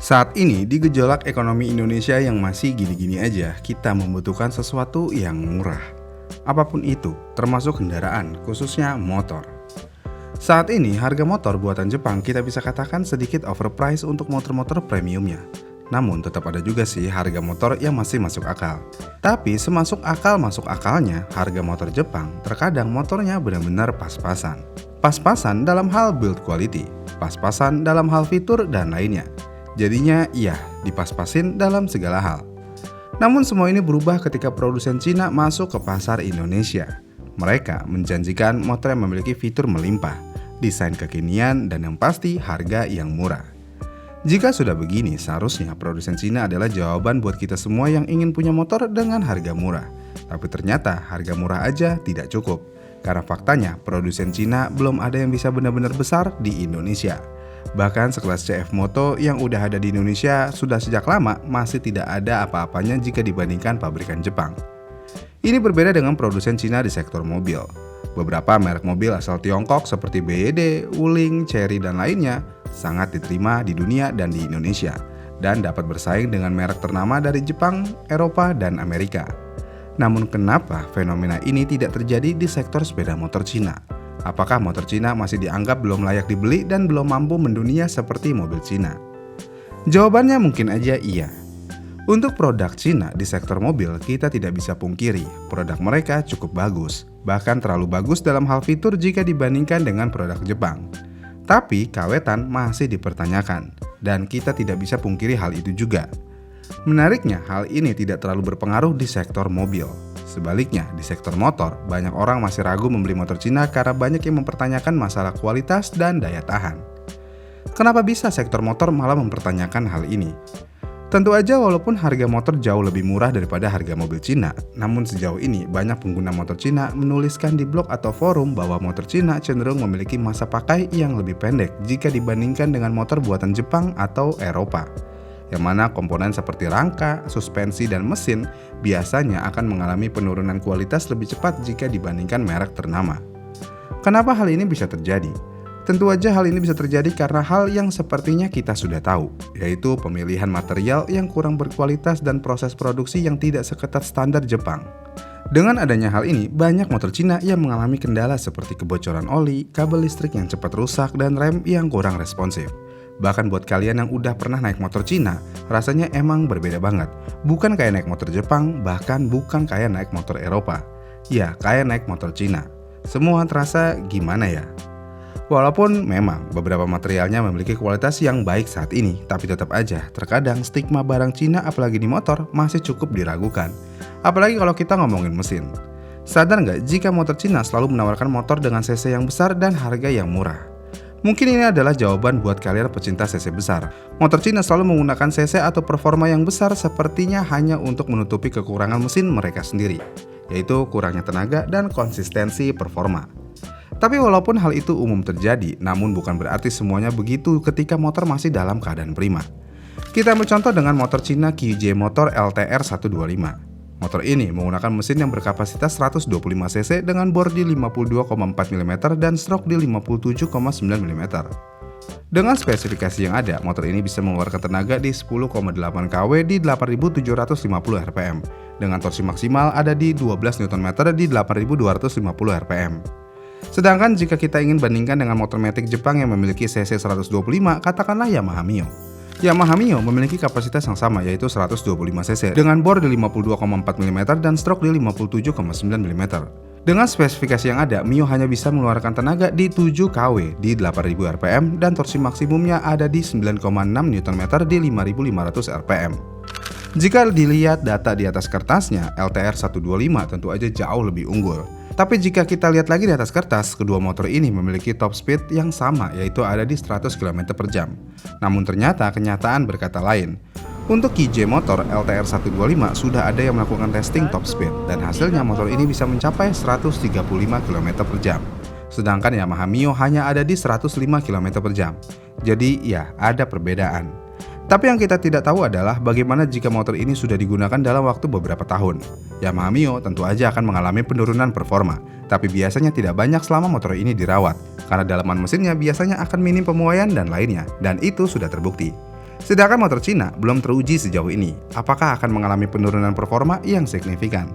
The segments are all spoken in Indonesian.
Saat ini di gejolak ekonomi Indonesia yang masih gini-gini aja, kita membutuhkan sesuatu yang murah. Apapun itu, termasuk kendaraan, khususnya motor. Saat ini harga motor buatan Jepang kita bisa katakan sedikit overpriced untuk motor-motor premiumnya. Namun tetap ada juga sih harga motor yang masih masuk akal. Tapi semasuk akal masuk akalnya, harga motor Jepang terkadang motornya benar-benar pas-pasan. Pas-pasan dalam hal build quality, pas-pasan dalam hal fitur dan lainnya. Jadinya iya, dipas-pasin dalam segala hal. Namun semua ini berubah ketika produsen Cina masuk ke pasar Indonesia. Mereka menjanjikan motor yang memiliki fitur melimpah, desain kekinian, dan yang pasti harga yang murah. Jika sudah begini, seharusnya produsen Cina adalah jawaban buat kita semua yang ingin punya motor dengan harga murah. Tapi ternyata harga murah aja tidak cukup. Karena faktanya produsen Cina belum ada yang bisa benar-benar besar di Indonesia. Bahkan sekelas CF Moto yang udah ada di Indonesia sudah sejak lama masih tidak ada apa-apanya jika dibandingkan pabrikan Jepang. Ini berbeda dengan produsen Cina di sektor mobil. Beberapa merek mobil asal Tiongkok seperti BYD, Wuling, Chery, dan lainnya sangat diterima di dunia dan di Indonesia dan dapat bersaing dengan merek ternama dari Jepang, Eropa, dan Amerika. Namun kenapa fenomena ini tidak terjadi di sektor sepeda motor Cina? Apakah motor Cina masih dianggap belum layak dibeli dan belum mampu mendunia seperti mobil Cina? Jawabannya mungkin aja iya. Untuk produk Cina di sektor mobil, kita tidak bisa pungkiri, produk mereka cukup bagus, bahkan terlalu bagus dalam hal fitur jika dibandingkan dengan produk Jepang. Tapi kawetan masih dipertanyakan, dan kita tidak bisa pungkiri hal itu juga. Menariknya, hal ini tidak terlalu berpengaruh di sektor mobil. Sebaliknya, di sektor motor, banyak orang masih ragu membeli motor Cina karena banyak yang mempertanyakan masalah kualitas dan daya tahan. Kenapa bisa sektor motor malah mempertanyakan hal ini? Tentu aja walaupun harga motor jauh lebih murah daripada harga mobil Cina, namun sejauh ini banyak pengguna motor Cina menuliskan di blog atau forum bahwa motor Cina cenderung memiliki masa pakai yang lebih pendek jika dibandingkan dengan motor buatan Jepang atau Eropa. Yang mana komponen seperti rangka, suspensi, dan mesin biasanya akan mengalami penurunan kualitas lebih cepat jika dibandingkan merek ternama. Kenapa hal ini bisa terjadi? Tentu aja hal ini bisa terjadi karena hal yang sepertinya kita sudah tahu, yaitu pemilihan material yang kurang berkualitas dan proses produksi yang tidak seketat standar Jepang. Dengan adanya hal ini, banyak motor Cina yang mengalami kendala seperti kebocoran oli, kabel listrik yang cepat rusak, dan rem yang kurang responsif. Bahkan buat kalian yang udah pernah naik motor Cina, rasanya emang berbeda banget. Bukan kayak naik motor Jepang, bahkan bukan kayak naik motor Eropa. Ya, kayak naik motor Cina. Semua terasa gimana ya? Walaupun memang beberapa materialnya memiliki kualitas yang baik saat ini, tapi tetap aja terkadang stigma barang Cina apalagi di motor masih cukup diragukan. Apalagi kalau kita ngomongin mesin. Sadar nggak jika motor Cina selalu menawarkan motor dengan cc yang besar dan harga yang murah? Mungkin ini adalah jawaban buat kalian pecinta cc besar. Motor Cina selalu menggunakan cc atau performa yang besar sepertinya hanya untuk menutupi kekurangan mesin mereka sendiri, yaitu kurangnya tenaga dan konsistensi performa. Tapi walaupun hal itu umum terjadi, namun bukan berarti semuanya begitu ketika motor masih dalam keadaan prima. Kita ambil contoh dengan motor Cina QJ Motor LTR 125. Motor ini menggunakan mesin yang berkapasitas 125 cc dengan bor di 52,4 mm dan stroke di 57,9 mm. Dengan spesifikasi yang ada, motor ini bisa mengeluarkan tenaga di 10,8 kW di 8.750 rpm, dengan torsi maksimal ada di 12 Nm di 8.250 rpm. Sedangkan jika kita ingin bandingkan dengan motor matic Jepang yang memiliki cc 125, katakanlah Yamaha Mio. Yamaha Mio memiliki kapasitas yang sama, yaitu 125 cc dengan bor di 52,4 mm dan stroke di 57,9 mm. Dengan spesifikasi yang ada, Mio hanya bisa mengeluarkan tenaga di 7 kW di 8000 rpm dan torsi maksimumnya ada di 9,6 Nm di 5500 rpm. Jika dilihat data di atas kertasnya, LTR 125 tentu aja jauh lebih unggul. Tapi jika kita lihat lagi di atas kertas, kedua motor ini memiliki top speed yang sama, yaitu ada di 100 km per jam. Namun ternyata kenyataan berkata lain. Untuk QJ Motor LTR 125 sudah ada yang melakukan testing top speed, dan hasilnya motor ini bisa mencapai 135 km per jam. Sedangkan Yamaha Mio hanya ada di 105 km per jam. Jadi ya, ada perbedaan. Tapi yang kita tidak tahu adalah bagaimana jika motor ini sudah digunakan dalam waktu beberapa tahun. Yamaha Mio tentu aja akan mengalami penurunan performa, tapi biasanya tidak banyak selama motor ini dirawat, karena dalaman mesinnya biasanya akan minim pemuaian dan lainnya, dan itu sudah terbukti. Sedangkan motor Cina belum teruji sejauh ini, apakah akan mengalami penurunan performa yang signifikan.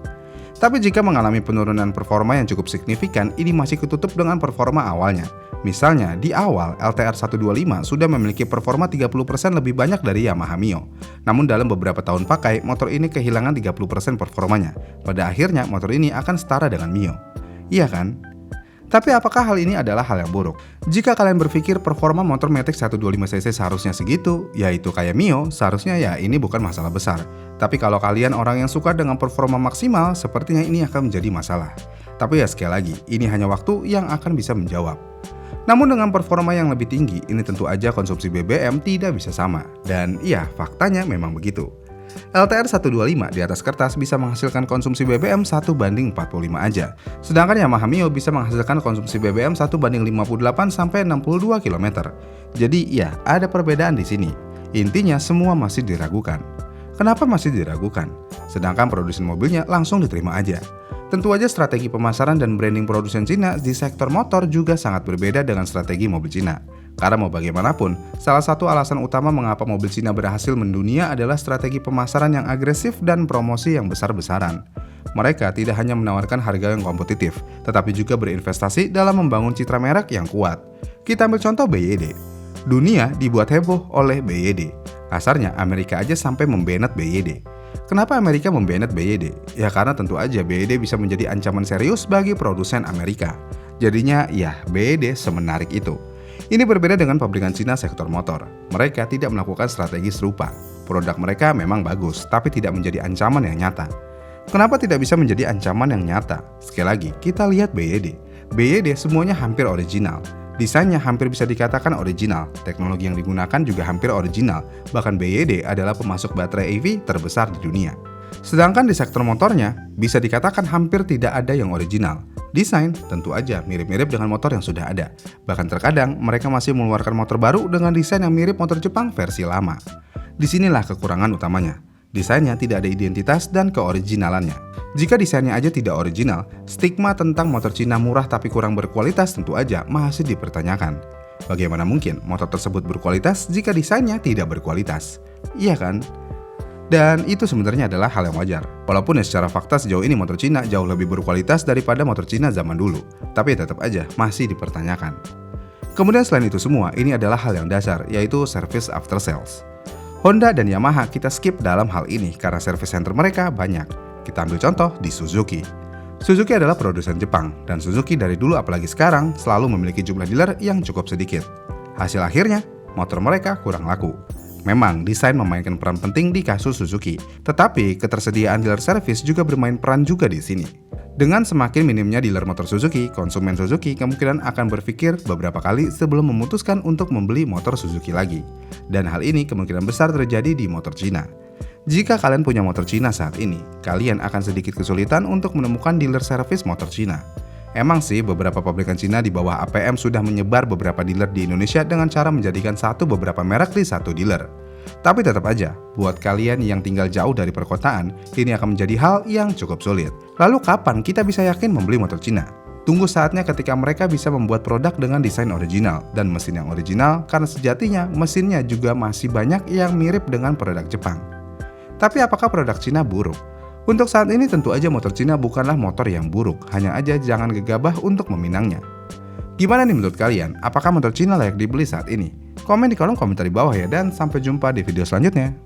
Tapi jika mengalami penurunan performa yang cukup signifikan, ini masih ketutup dengan performa awalnya. Misalnya, di awal LTR 125 sudah memiliki performa 30% lebih banyak dari Yamaha Mio. Namun dalam beberapa tahun pakai, motor ini kehilangan 30% performanya. Pada akhirnya, motor ini akan setara dengan Mio. Iya kan? Tapi apakah hal ini adalah hal yang buruk? Jika kalian berpikir performa motor Matic 125cc seharusnya segitu, yaitu kayak Mio, seharusnya ya ini bukan masalah besar. Tapi kalau kalian orang yang suka dengan performa maksimal, sepertinya ini akan menjadi masalah. Tapi ya sekali lagi, ini hanya waktu yang akan bisa menjawab. Namun dengan performa yang lebih tinggi, ini tentu aja konsumsi BBM tidak bisa sama. Dan iya, faktanya memang begitu. LTR 125 di atas kertas bisa menghasilkan konsumsi BBM 1:45 aja. Sedangkan Yamaha Mio bisa menghasilkan konsumsi BBM 1:58 sampai 62 km. Jadi ya, ada perbedaan di sini. Intinya semua masih diragukan. Kenapa masih diragukan? Sedangkan produsen mobilnya langsung diterima aja. Tentu aja strategi pemasaran dan branding produsen Cina di sektor motor juga sangat berbeda dengan strategi mobil Cina. Karena mau bagaimanapun, salah satu alasan utama mengapa mobil Cina berhasil mendunia adalah strategi pemasaran yang agresif dan promosi yang besar-besaran. Mereka tidak hanya menawarkan harga yang kompetitif, tetapi juga berinvestasi dalam membangun citra merek yang kuat. Kita ambil contoh BYD. Dunia dibuat heboh oleh BYD. Kasarnya, Amerika aja sampai membanet BYD. Kenapa Amerika membanet BYD? Ya karena tentu aja BYD bisa menjadi ancaman serius bagi produsen Amerika. Jadinya ya BYD semenarik itu. Ini berbeda dengan pabrikan Cina sektor motor. Mereka tidak melakukan strategi serupa. Produk mereka memang bagus, tapi tidak menjadi ancaman yang nyata. Kenapa tidak bisa menjadi ancaman yang nyata? Sekali lagi, kita lihat BYD. BYD semuanya hampir original. Desainnya hampir bisa dikatakan original. Teknologi yang digunakan juga hampir original. Bahkan BYD adalah pemasok baterai EV terbesar di dunia. Sedangkan di sektor motornya, bisa dikatakan hampir tidak ada yang original. Desain tentu aja mirip-mirip dengan motor yang sudah ada. Bahkan terkadang mereka masih mengeluarkan motor baru dengan desain yang mirip motor Jepang versi lama. Disinilah kekurangan utamanya. Desainnya tidak ada identitas dan keoriginalannya. Jika desainnya aja tidak original, stigma tentang motor Cina murah tapi kurang berkualitas tentu aja masih dipertanyakan. Bagaimana mungkin motor tersebut berkualitas jika desainnya tidak berkualitas? Iya kan? Dan itu sebenarnya adalah hal yang wajar. Walaupun secara fakta sejauh ini motor Cina jauh lebih berkualitas daripada motor Cina zaman dulu, tapi tetap aja masih dipertanyakan. Kemudian selain itu semua, ini adalah hal yang dasar, yaitu service after sales. Honda dan Yamaha kita skip dalam hal ini karena service center mereka banyak. Kita ambil contoh di Suzuki. Suzuki adalah produsen Jepang, dan Suzuki dari dulu apalagi sekarang selalu memiliki jumlah dealer yang cukup sedikit. Hasil akhirnya, motor mereka kurang laku. Memang, desain memainkan peran penting di kasus Suzuki, tetapi ketersediaan dealer service juga bermain peran juga di sini. Dengan semakin minimnya dealer motor Suzuki, konsumen Suzuki kemungkinan akan berpikir beberapa kali sebelum memutuskan untuk membeli motor Suzuki lagi. Dan hal ini kemungkinan besar terjadi di motor Cina. Jika kalian punya motor Cina saat ini, kalian akan sedikit kesulitan untuk menemukan dealer service motor Cina. Emang sih beberapa pabrikan Cina di bawah APM sudah menyebar beberapa dealer di Indonesia dengan cara menjadikan beberapa merek di satu dealer. Tapi tetap aja, buat kalian yang tinggal jauh dari perkotaan, ini akan menjadi hal yang cukup sulit. Lalu kapan kita bisa yakin membeli motor Cina? Tunggu saatnya ketika mereka bisa membuat produk dengan desain original dan mesin yang original, karena sejatinya mesinnya juga masih banyak yang mirip dengan produk Jepang. Tapi apakah produk Cina buruk? Untuk saat ini tentu aja motor Cina bukanlah motor yang buruk, hanya aja jangan gegabah untuk meminangnya. Gimana nih menurut kalian? Apakah motor Cina layak dibeli saat ini? Komen di kolom komentar di bawah ya, dan sampai jumpa di video selanjutnya.